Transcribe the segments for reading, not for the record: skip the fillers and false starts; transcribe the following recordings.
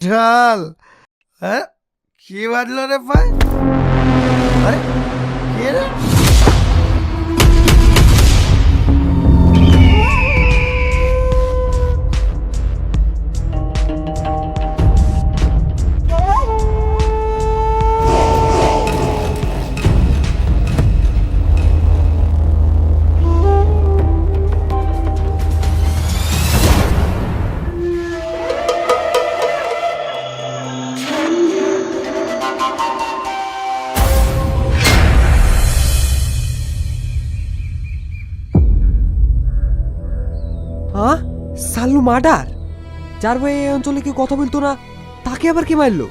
ঢাল। হ্যাঁ, কি বাজলো রে ভাই? আরে কে রে? হ্যাঁ, সাল্লু মার্ডার। যার ভাই এই অঞ্চলে কেউ কথা বলতো না, তাকে আবার কে মারলো?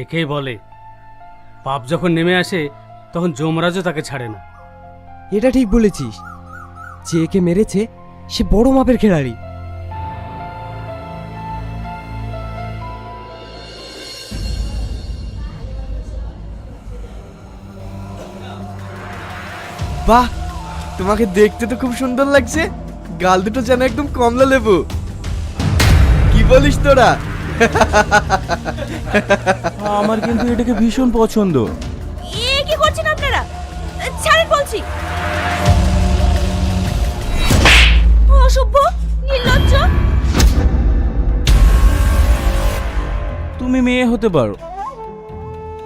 একেই বলে পাপ যখন নেমে আসে তখন যমরাজও তাকে ছাড়ে না। এটা ঠিক বলেছিস, যে একে মেরেছে সে বড় মাপের খেলাড়ি। বাহ, তোমাকে দেখতে তো খুব সুন্দর লাগছে। গাল দুটো যেন একদম কমলা লেবু। কি বলিস তোরা? আমার কিন্তু এটাকে ভীষণ পছন্দ। এ কি করছেন আপনারা? ছাড়েন বলছি। অসভ্য, নির্লজ্জ। তুমি মেয়ে হতে পারো,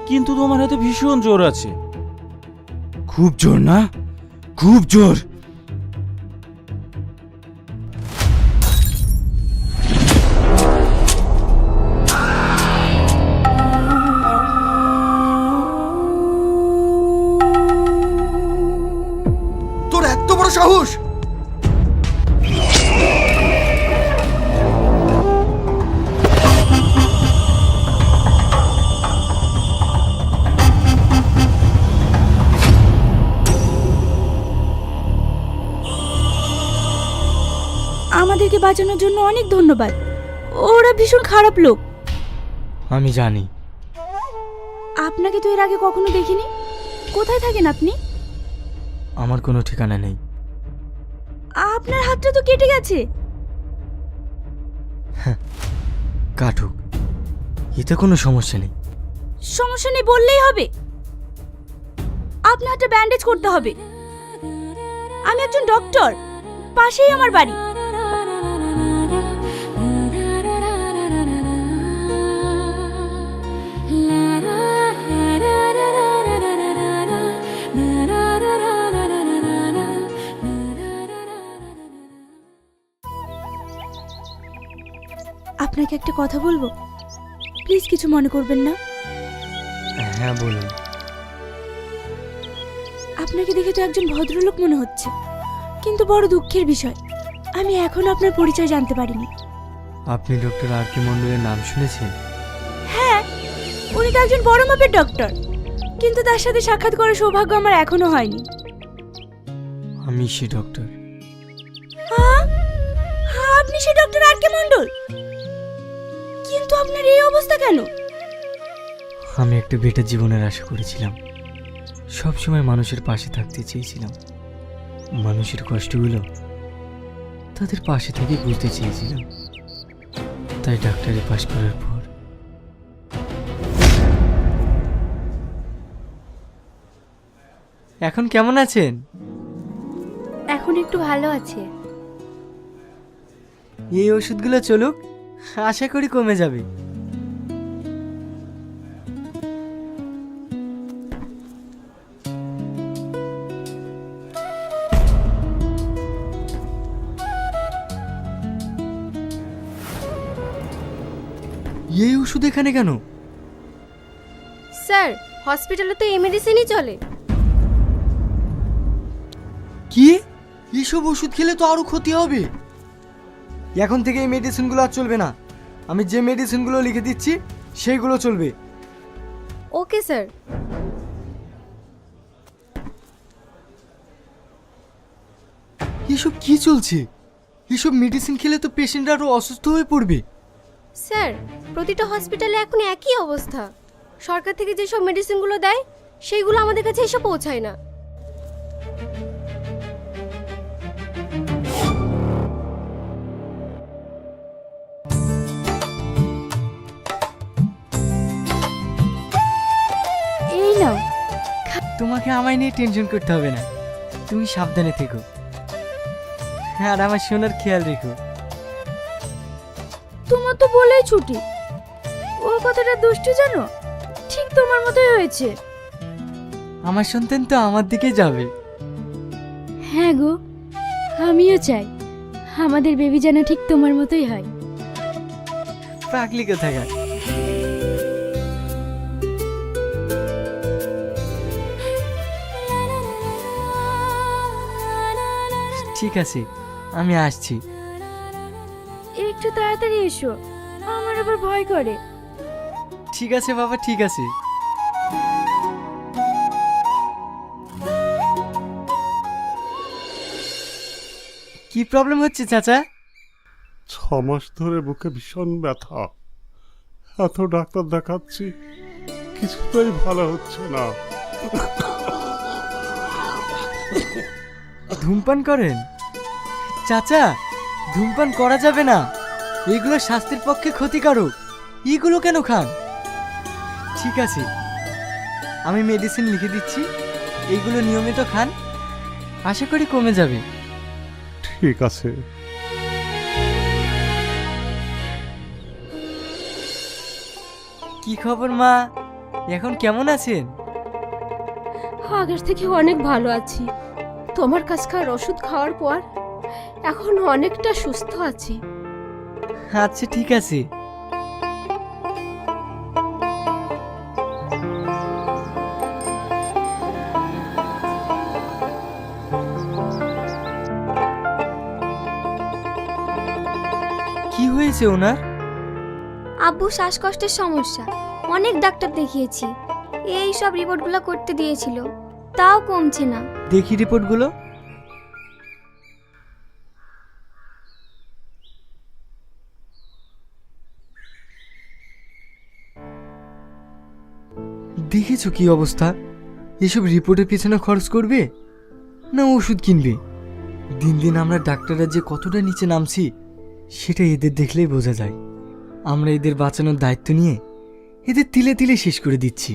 কিন্তু তোমার হাতে ভীষণ জোর আছে। খুব জোর না? খুব জোর। তোর এত বড় সাহস! আমাদেরকে বাঁচানোর জন্য অনেক ধন্যবাদ। ওরা ভীষণ খারাপ লোক। আমি জানি। আপনাকে তো এর আগে কখনো দেখিনি। কোথায় থাকেন আপনি? আমার কোনো ঠিকানা নেই। আপনার হাতটা তো কেটে গেছে। কাটুক, এতে কোনো সমস্যা নেই। সমস্যা নেই বললেই হবে। আপনার হাতটা ব্যান্ডেজ করতে হবে। আমি একজন ডক্টর, পাশেই আমার বাড়ি। আপনাকে একটা কথা বলবো, প্লিজ কিছু মনে করবেন না। হ্যাঁ বলুন। আপনাকে দেখে তো একজন ভদ্রলোক মনে হচ্ছে, কিন্তু বড় দুঃখের বিষয়, আমি এখনো আপনার পরিচয় জানতে পারিনি। আপনি ডক্টর আর কে মণ্ডলের নাম শুনেছেন? হ্যাঁ, উনি তো একজন বড় মাপের ডক্টর, কিন্তু তার সাথে সাক্ষাৎ করার সৌভাগ্য আমার এখনো হয়নি। আমি সে ডক্টর। হ্যাঁ, আপনি সে ডক্টর আর কে মণ্ডল? কিন্তু আপনার এই অবস্থা কেন? আমি একটা বেটার জীবনের আশা করেছিলাম। সব সময় মানুষের পাশে থাকতে চেয়েছিলাম। মানুষের কষ্টগুলো তাদের পাশে থেকে বুঝতে চেয়েছিলাম। তাই ডাক্তারি পাশ করার পর এখন কেমন আছেন? এখন একটু ভালো আছে। এই ওষুধগুলো চলুক, আশা করি কমে যাবে। এই ওষুধ এখানে কেন? স্যার, হসপিটালে তো এই মেডিসিনই চলে। কি? এসব ওষুধ খেলে তো আরো ক্ষতি হবে। এখন থেকে এই মেডিসিনগুলো আর চলবে না। আমি যে মেডিসিনগুলো লিখে দিচ্ছি সেইগুলো চলবে। Okay sir. এসব কি চলছে? এসব মেডিসিন খেলে তো পেশেন্ট আরো অসুস্থ হয়ে পড়বে। স্যার, প্রতিটা হসপিটালে এখন একই অবস্থা। সরকার থেকে যেসব মেডিসিনগুলো দেয় সেইগুলো আমাদের কাছে এসে পৌঁছায় না। তোমাকে আমায় নিয়ে টেনশন করতে হবে না, তুমি সাবধানে থেকো আর আমার সোনার খেয়াল রেখো। তোমার তো বলেই ছুটি, ও কতটা দুষ্টু জানো, ঠিক তোমার মতোই হয়েছে। আমার সন্তান তো আমার দিকে যাবে। হ্যাঁ গো, আমিও চাই আমাদের বেবি যেন ঠিক তোমার মতোই হয়। পাগলি কোথাকার। ঠিক আছে, আমি আসছি। একটু তাড়াতাড়ি এসো, আমার আবার ভয় করে। ঠিক আছে বাবা, ঠিক আছে। কি প্রবলেম হচ্ছে চাচা? 6 মাস ধরে বুকে ভীষণ ব্যথা, এত ডাক্তার দেখাচ্ছি কিছুতেই ভালো হচ্ছে না। ধূমপান করেন? চাচা, ধূমপান করা যাবে না, এগুলো স্বাস্থ্যের পক্ষে ক্ষতিকারক। এগুলো কেন খান? ঠিক আছে, আমি মেডিসিন লিখে দিচ্ছি, এইগুলো নিয়মিত খান, আশা করি কমে যাবে। ঠিক আছে। কি খবর মা, এখন কেমন আছেন? আগের থেকে অনেক ভালো আছি। তোমার কাছকার ওষুধ খাওয়ার পর এখন অনেকটা সুস্থ আছি। আচ্ছা ঠিক আছে। কি হয়েছে ওনার? আব্বু শ্বাসকষ্টের সমস্যা, অনেক ডাক্তার দেখিয়েছি, এই সব রিপোর্টগুলো করতে দিয়েছিল, তাও কমছে না। দেখি রিপোর্টগুলো। দেখেছো কি অবস্থা? এসব রিপোর্টের পিছনে খরচ করবে না ওষুধ কিনবে? দিন দিন আমরা ডাক্তাররা যে কতটা নিচে নামছি সেটা এদের দেখলেই বোঝা যায়। আমরা এদের বাঁচানোর দায়িত্ব নিয়ে এদের তিলে তিলে শেষ করে দিচ্ছি।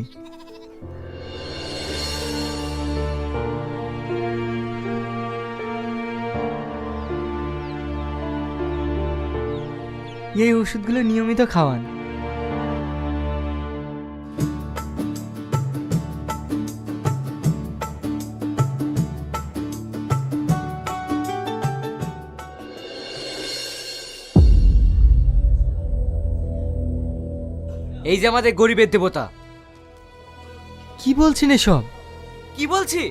এই ওষুধগুলো নিয়মিত খাওয়ান। এই যে আমাদের গরিবের দেবতা। কি বলছেন এসব? কি বলছি?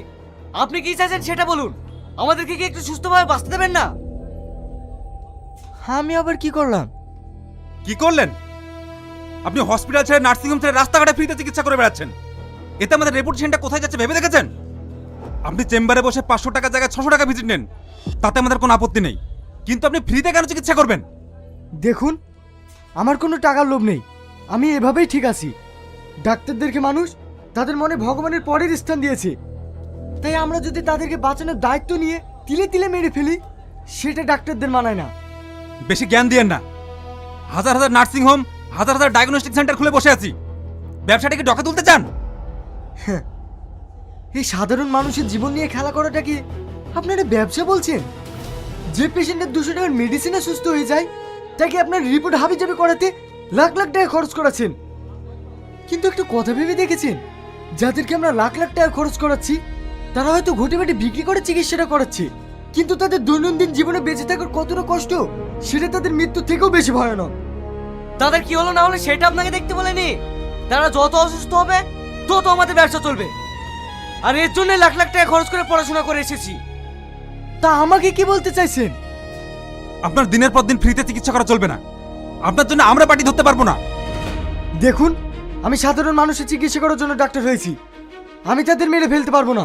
আপনি কি চাইছেন সেটা বলুন। আমাদেরকে কি একটু সুস্থভাবে বাঁচতে দেবেন না? আমি আবার কি করলাম? কি করলেন? আপনি হসপিটাল ছেড়ে নার্সিংহোম ছেড়ে রাস্তাঘাটে ফ্রিতে চিকিৎসা করে বেড়াচ্ছেন। এতে আমাদের রেপুটেশনটা কোথায় যাচ্ছে ভেবে দেখেছেন? আপনি চেম্বারে বসে 500 টাকার জায়গায় 600 টাকা ভিজিট নেন, তাতে আমাদের কোনো আপত্তি নেই, কিন্তু আপনি ফ্রিতে কেন চিকিৎসা করবেন? দেখুন, আমার কোনো টাকার লোভ নেই, আমি এভাবেই ঠিক আছি। ডাক্তারদেরকে মানুষ তাদের মনে ভগবানের পরের স্থান দিয়েছে, তাই আমরা যদি তাদেরকে বাঁচানোর দায়িত্ব নিয়ে তিলে তিলে মেরে ফেলি সেটা ডাক্তারদের মানায় না। বেশি জ্ঞান দিয়েন না। হাজার হাজার নার্সিংহোম, হাজার হাজার ডায়াগনস্টিক সেন্টার খুলে বসে আছি, ব্যবসাটাকে ডকা তুলতে চান? এই সাধারণ মানুষের জীবন নিয়ে খেলা করাটা কি আপনারা ব্যবসা বলছেন? যে পেশেন্টের 200 টাকার মেডিসিনে সুস্থ হয়ে যায় তাকে আপনার রিপোর্ট হাবিজাবি করাতে লাখ লাখ টাকা খরচ করাচ্ছেন। কিন্তু একটু কথা ভেবে দেখেছেন, যাদেরকে আমরা লাখ লাখ টাকা খরচ করাচ্ছি তারা হয়তো ঘটে বেটে বিক্রি করে চিকিৎসাটা করাচ্ছে, কিন্তু তাদের দৈনন্দিন জীবনে বেঁচে থাকার কতটা কষ্ট সেটা তাদের মৃত্যুর থেকেও বেশি ভয়ানক। তাদের কি হলো না হলো সেটা আপনাকে দেখতে বলেনি। তারা যত অসুস্থ হবে তত আমাদের ব্যবসা চলবে, আর এর জন্য লাখ লাখ টাকা খরচ করে পড়াশোনা করে এসেছি। তা আমাকে কি বলতে চাইছেন? আপনার দিনের পর দিন ফ্রিতে চিকিৎসা করা চলবে না, আপনার জন্য আমরা পার্টি ধরতে পারবো না। দেখুন, আমি সাধারণ মানুষের চিকিৎসা করার জন্য ডাক্তার হয়েছি, আমি তাদের মেরে ফেলতে পারবো না।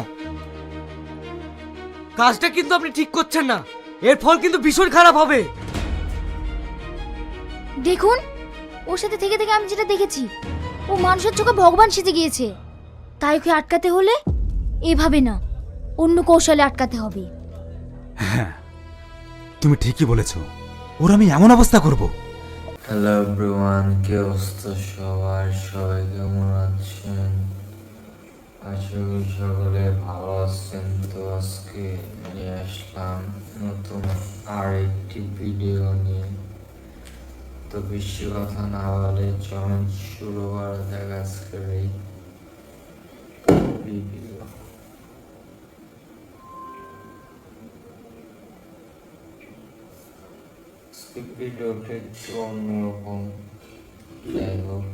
কাজটা কিন্তু আপনি ঠিক করছেন না, এর ফল কিন্তু ভীষণ খারাপ হবে। দেখুন, ওর সাথে থেকে থেকে আমি যেটা দেখেছি, ও মানুষের চোখে ভগবান সেজে গিয়েছে। তাই ওকে আটকাতে হলে এভাবে না, অন্য কৌশলে আটকাতে হবে। হ্যাঁ, তুমি ঠিকই বলেছো, ওর আমি এমন অবস্থা করব। হ্যালো এভরিওয়ান, কি অবস্থা সবার? সবাই কেমন আছেন? আশা করি সকলে ভালো আছেন। তো আজকে নিয়ে আসলাম নতুন আরেকটি ভিডিও নিয়ে। তো বেশি কথা না বলে চলুন শুরু করা যাক আজকের এই ভিডিও। আজকে ভিডিওটা একটু অন্যরকম, যাই হোক।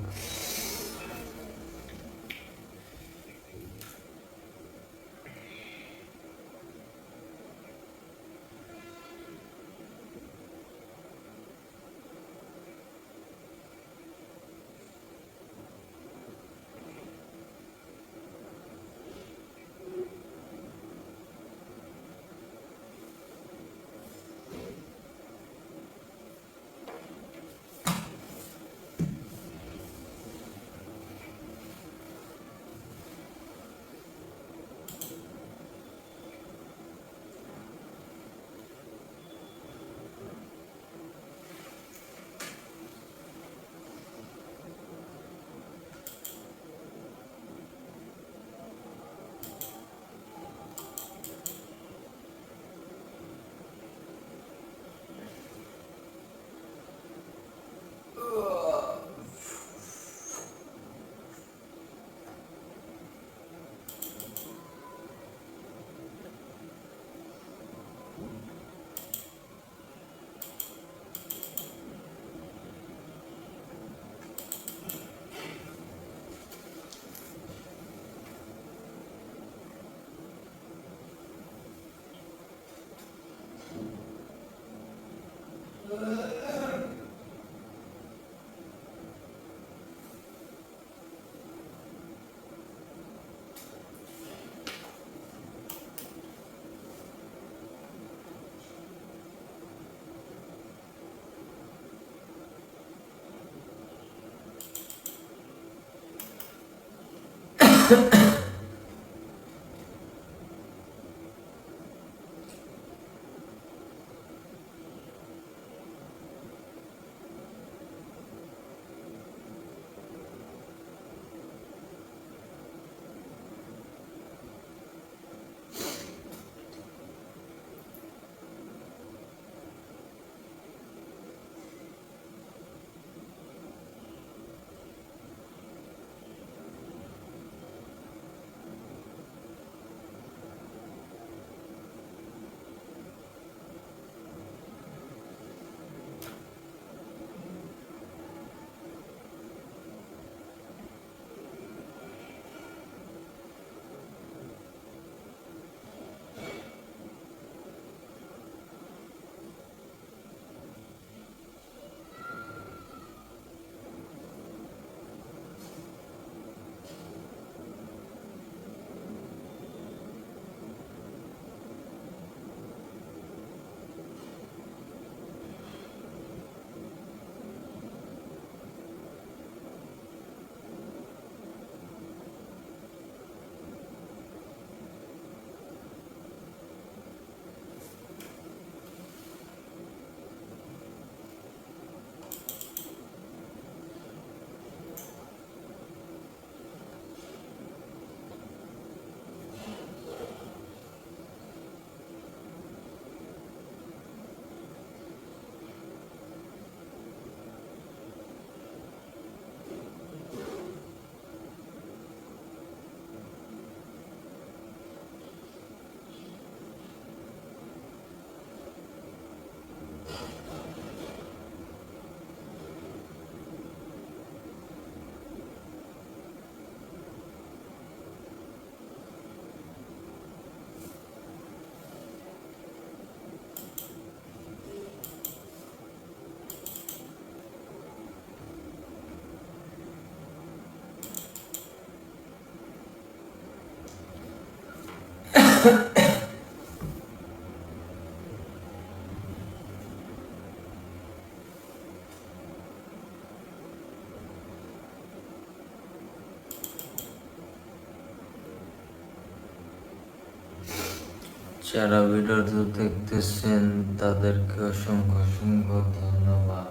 যারা ভিডিওটি দেখতেছেন তাদেরকে অসংখ্য অসংখ্য ধন্যবাদ।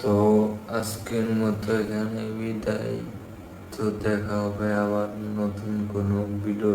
তো আজকের মতো এখানে বিদায়। তো দেখা হবে আবার নতুন কোনো ভিডিও।